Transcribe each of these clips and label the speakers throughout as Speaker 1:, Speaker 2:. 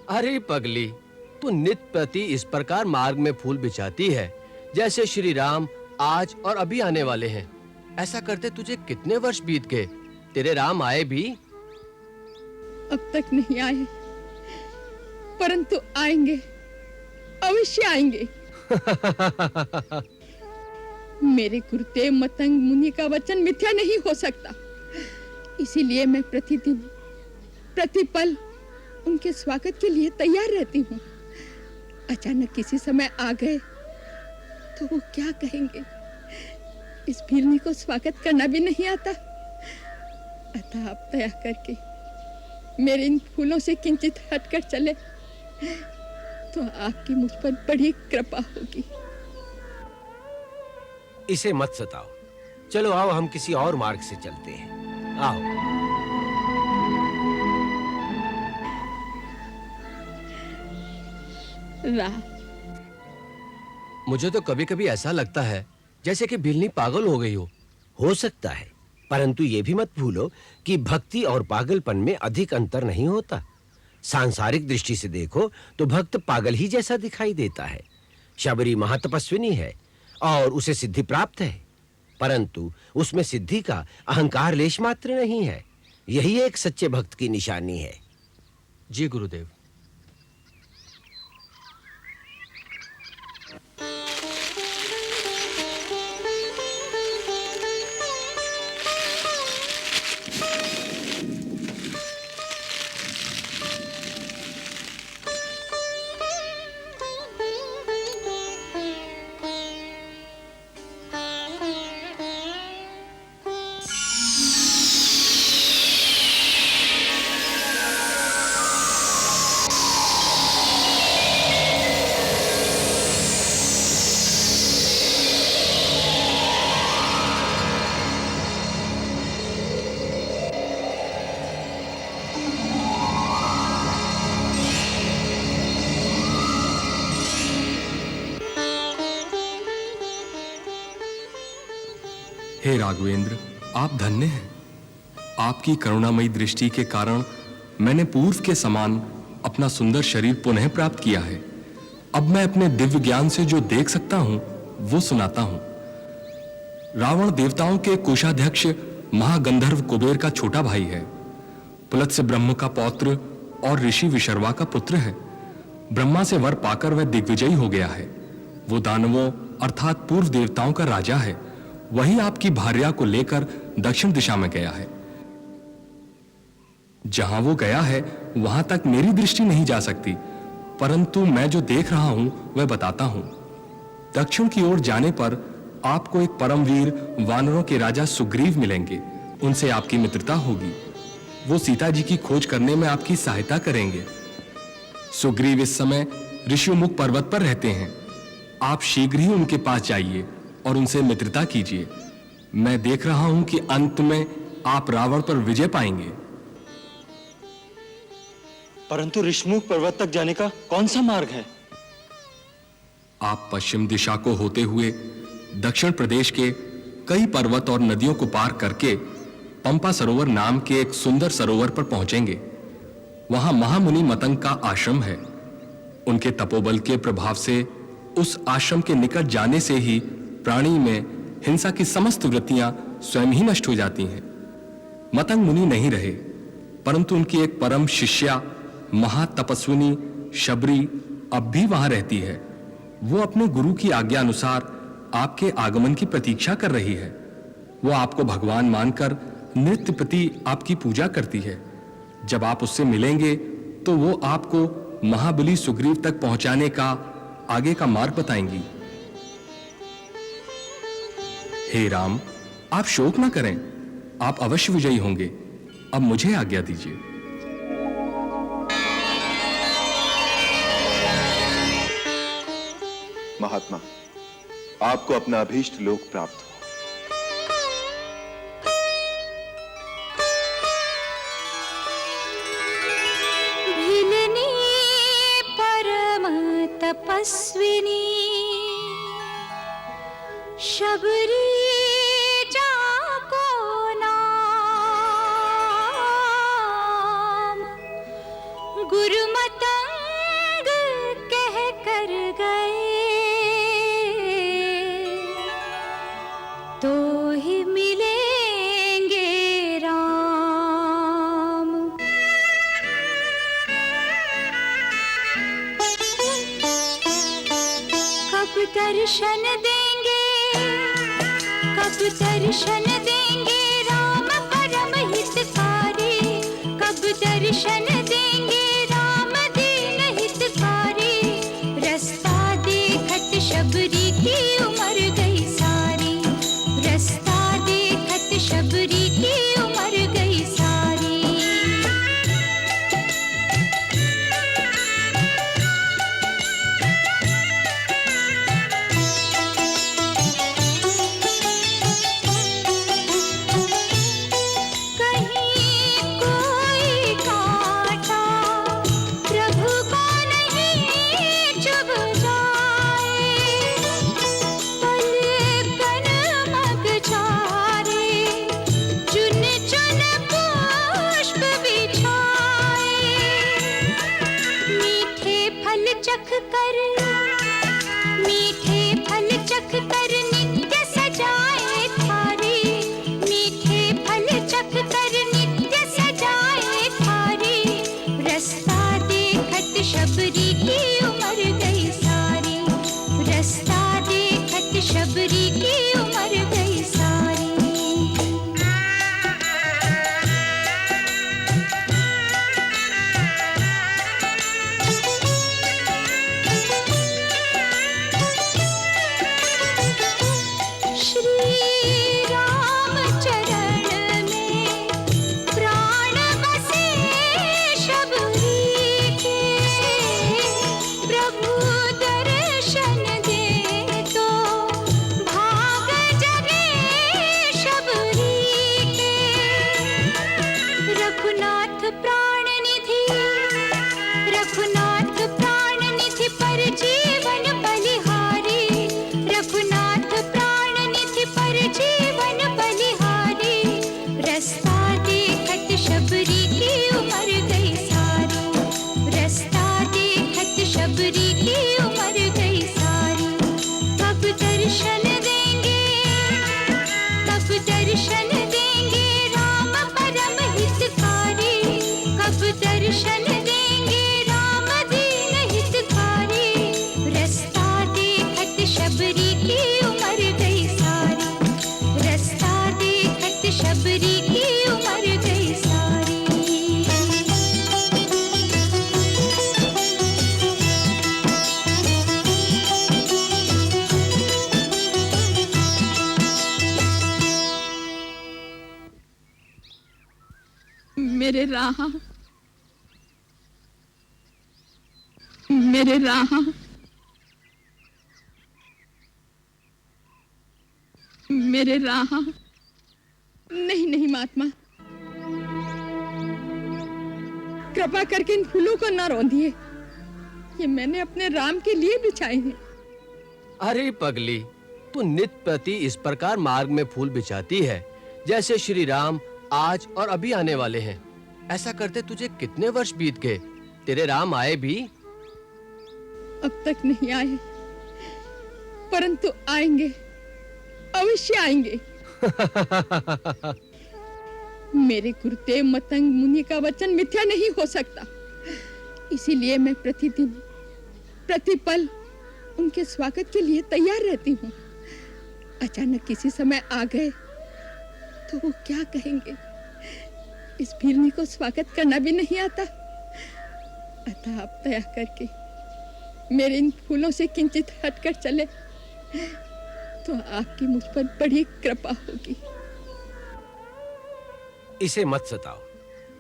Speaker 1: अरे पगली, तू नित्य प्रति इस प्रकार मार्ग में फूल बिछाती है जैसे श्री राम आज और अभी आने वाले हैं। ऐसा करते तुझे कितने वर्ष बीत गए? तेरे राम आए भी?
Speaker 2: अब तक नहीं आए, परंतु आएंगे, अवश्य आएंगे। मेरे गुरुदेव मतंग मुनि का वचन मिथ्या नहीं हो सकता। इसीलिए मैं प्रतिदिन प्रतिपल उनके स्वागत के लिए तैयार रहती हूँ। अचानक किसी समय आ गए तो वो क्या कहेंगे? इस भीलनी को स्वागत करना भी नहीं आता। अतः आप दया करके मेरे इन फूलों से किंचित हटकर चले तो आपकी मुझ पर बड़ी कृपा होगी।
Speaker 3: इसे मत सताओ। चलो आओ, हम किसी और मार्ग से चलते हैं। आओ।
Speaker 1: मुझे तो कभी-कभी ऐसा लगता है जैसे कि बिल्ली पागल हो गई हो।
Speaker 3: हो सकता है, परंतु ये भी मत भूलो कि भक्ति और पागलपन में अधिक अंतर नहीं होता। सांसारिक दृष्टि से देखो तो भक्त पागल ही जैसा दिखाई देता है। शबरी महातपस्विनी है और उसे सिद्धि प्राप्त है, परंतु उसमें सिद्धि का अहंकार लेश मात्र नहीं है। यही एक सच्चे भक्त की निशानी है।
Speaker 1: जी गुरुदेव।
Speaker 4: हे राघवेंद्र, आप धन्य हैं। आपकी करुणामयी दृष्टि के कारण मैंने पूर्व के समान अपना सुंदर शरीर पुनः प्राप्त किया है। अब मैं अपने दिव्य ज्ञान से जो देख सकता हूं वो सुनाता हूं। रावण देवताओं के कोषाध्यक्ष महागंधर्व कुबेर का छोटा भाई है। पुलत्स्य ब्रह्म का पौत्र और ऋषि विशर्वा का पुत्र है। ब्रह्मा से वर पाकर वह दिग्विजयी हो गया है। वो दानवों अर्थात पूर्व देवताओं का राजा है। वही आपकी भार्या को लेकर दक्षिण दिशा में गया है। जहां वो गया है वहां तक मेरी दृष्टि नहीं जा सकती, परंतु मैं जो देख रहा हूं वह बताता हूं। दक्षिण की ओर जाने पर आपको एक परमवीर वानरों के राजा सुग्रीव मिलेंगे। उनसे आपकी मित्रता होगी। वो सीता जी की खोज करने में आपकी सहायता करेंगे। सुग्रीव इस समय ऋषिमुख पर्वत पर रहते हैं। आप शीघ्र ही उनके पास जाइए और उनसे मित्रता कीजिए। मैं देख रहा हूं कि अंत में आप रावण पर विजय पाएंगे।
Speaker 5: परंतु ऋषिमुख पर्वत तक जाने का कौन सा मार्ग है?
Speaker 4: आप पश्चिम दिशा को होते हुए दक्षिण प्रदेश के कई पर्वत और नदियों को पार करके पंपा सरोवर नाम के एक सुंदर सरोवर पर पहुंचेंगे। वहां महामुनि मतंग का आश्रम है। उनके तपोबल के प्रभाव से उस आश्रम के निकट जाने से ही प्राणी में हिंसा की समस्त वृत्तियां स्वयं ही नष्ट हो जाती हैं। मतंग मुनि नहीं रहे, परंतु उनकी एक परम शिष्या महातपस्विनी शबरी अब भी वहां रहती है। वो अपने गुरु की आज्ञा अनुसार आपके आगमन की प्रतीक्षा कर रही है। वो आपको भगवान मानकर नित्य प्रति आपकी पूजा करती है। जब आप उससे मिलेंगे तो वो आपको महाबली सुग्रीव तक पहुंचाने का आगे का मार्ग बताएंगी। हे राम, आप शोक न करें, आप अवश्य विजयी होंगे। अब मुझे आज्ञा दीजिए।
Speaker 6: महात्मा, आपको अपना अभीष्ट लोक प्राप्त हो।
Speaker 7: भिलनी परम तपस्विनी शबरी जाको नाम गुरुमतं दर्शन देंगे, कब दर्शन देंगे राम परम हितकारी, कब दर्शन देंगे राम दीन हितकारी। रास्ता देखत शबरी की उम्र गई सारी, रास्ता देखत शबरी की उम्र गई सारी। चख कर मीठे फल चख कर नित्य सजाए थारी, मीठे फल चख कर नित्य सजाए थारी। रास्ता देखत शबरी की उम्र गई सारी, रास्ता देखत शबरी की उम्र गई सारी। रघुनाथ प्राण निधि पर जीवन बलिहारी, रघुनाथ प्राण निधि पर जीवन बलिहारी। रास्ता देखत शबरी की उम्र गई सारी, रास्ता देखत शबरी की उम्र गई सारी। कब दर्शन देंगे, कब दर्शन देंगे राम परम हितकारी, कब दर्शन देंगे राम दीन हितकारी। रास्ता देखत शबरी की उम्र गई सारी, रास्ता देखत शबरी की उम्र गई सारी।
Speaker 2: मेरे राहा, मेरे राहा, मेरे राहा। नहीं नहीं महात्मा, कृपा करके इन फूलों को न रौंदिए, ये मैंने अपने राम के लिए बिछाए हैं।
Speaker 1: अरे पगली, तू नित्य प्रति इस प्रकार मार्ग में फूल बिछाती है जैसे श्री राम आज और अभी आने वाले हैं। ऐसा करते तुझे कितने वर्ष बीत गए? तेरे राम आए भी?
Speaker 2: अब तक नहीं आए, परंतु आएंगे, अवश्य आएंगे। मेरे गुरुदेव मतंग मुनि का वचन मिथ्या नहीं हो सकता, इसीलिए मैं प्रतिदिन प्रतिपल उनके स्वागत के लिए तैयार रहती हूँ। अचानक किसी समय आ गए तो वो क्या कहेंगे? इस भीलनी को स्वागत करना भी नहीं आता। अतः आप दया करके मेरे इन फूलों से किंचित हटकर चले तो आपकी मुझ पर बड़ी कृपा होगी।
Speaker 3: इसे मत सताओ,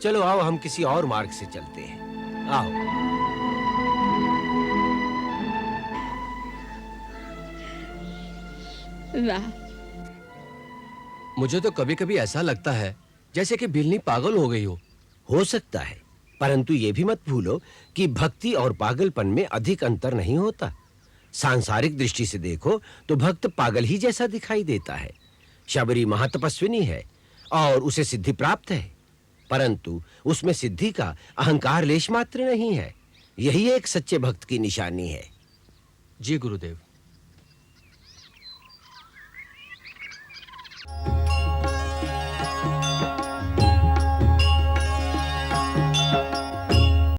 Speaker 3: चलो आओ हम किसी और मार्ग से चलते हैं। आओ।
Speaker 2: राह,
Speaker 1: मुझे तो कभी-कभी ऐसा लगता है जैसे कि बिल्ली पागल हो गई
Speaker 3: हो सकता है, परंतु ये भी मत भूलो कि भक्ति और पागलपन में अधिक अंतर नहीं होता। सांसारिक दृष्टि से देखो तो भक्त पागल ही जैसा दिखाई देता है। शबरी महातपस्विनी है और उसे सिद्धि प्राप्त है, परंतु उसमें सिद्धि का अहंकार लेश मात्र नहीं है। यही एक सच्चे भक्त की निशानी है।
Speaker 1: जी गुरुदेव।